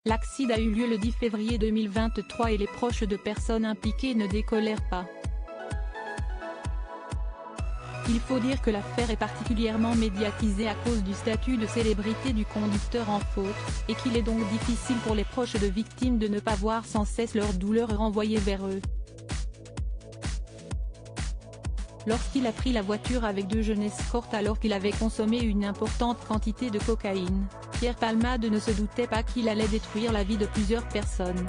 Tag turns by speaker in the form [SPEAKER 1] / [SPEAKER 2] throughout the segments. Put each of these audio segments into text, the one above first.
[SPEAKER 1] L'accident a eu lieu le 10 février 2023 et les proches de personnes impliquées ne décolèrent pas. Il faut dire que l'affaire est particulièrement médiatisée à cause du statut de célébrité du conducteur en faute, et qu'il est donc difficile pour les proches de victimes de ne pas voir sans cesse leur douleur renvoyée vers eux. Lorsqu'il a pris la voiture avec deux jeunes escortes alors qu'il avait consommé une importante quantité de cocaïne, Pierre Palmade ne se doutait pas qu'il allait détruire la vie de plusieurs personnes.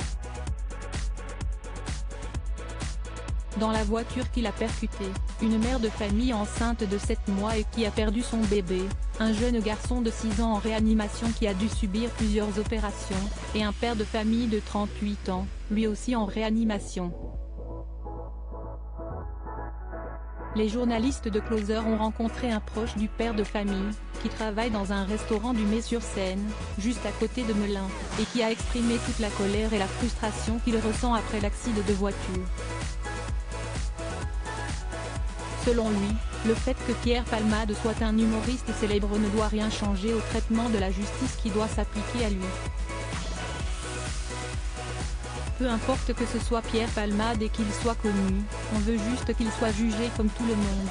[SPEAKER 1] Dans la voiture qu'il a percutée, une mère de famille enceinte de 7 mois et qui a perdu son bébé, un jeune garçon de 6 ans en réanimation qui a dû subir plusieurs opérations, et un père de famille de 38 ans, lui aussi en réanimation. Les journalistes de Closer ont rencontré un proche du père de famille, qui travaille dans un restaurant du Mets-sur-Seine, juste à côté de Melun, et qui a exprimé toute la colère et la frustration qu'il ressent après l'accident de voiture. Selon lui, le fait que Pierre Palmade soit un humoriste célèbre ne doit rien changer au traitement de la justice qui doit s'appliquer à lui. Peu importe que ce soit Pierre Palmade et qu'il soit connu, on veut juste qu'il soit jugé comme tout le monde.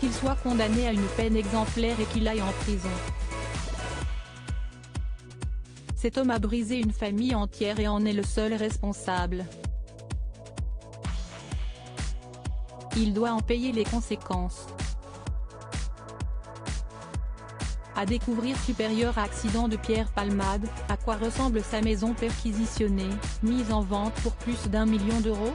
[SPEAKER 1] Qu'il soit condamné à une peine exemplaire et qu'il aille en prison. Cet homme a brisé une famille entière et en est le seul responsable. Il doit en payer les conséquences. À découvrir supérieur à accident de Pierre Palmade, à quoi ressemble sa maison perquisitionnée, mise en vente pour plus d'1 million d'euros?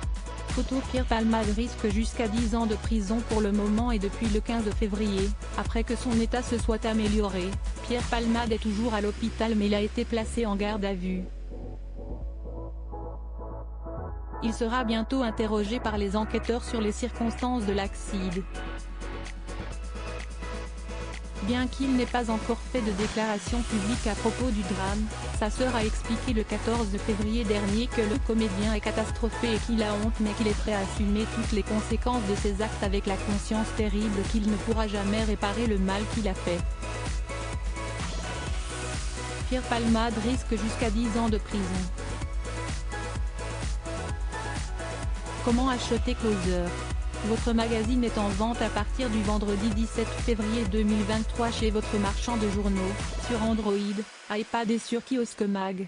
[SPEAKER 1] Photo. Pierre Palmade risque jusqu'à 10 ans de prison pour le moment et depuis le 15 février, après que son état se soit amélioré, Pierre Palmade est toujours à l'hôpital mais il a été placé en garde à vue. Il sera bientôt interrogé par les enquêteurs sur les circonstances de l'accident. Bien qu'il n'ait pas encore fait de déclaration publique à propos du drame, sa sœur a expliqué le 14 février dernier que le comédien est catastrophé et qu'il a honte mais qu'il est prêt à assumer toutes les conséquences de ses actes avec la conscience terrible qu'il ne pourra jamais réparer le mal qu'il a fait. Pierre Palmade risque jusqu'à 10 ans de prison. Comment acheter Closer? Votre magazine est en vente à partir du vendredi 17 février 2023 chez votre marchand de journaux, sur Android, iPad et sur Kiosque Mag.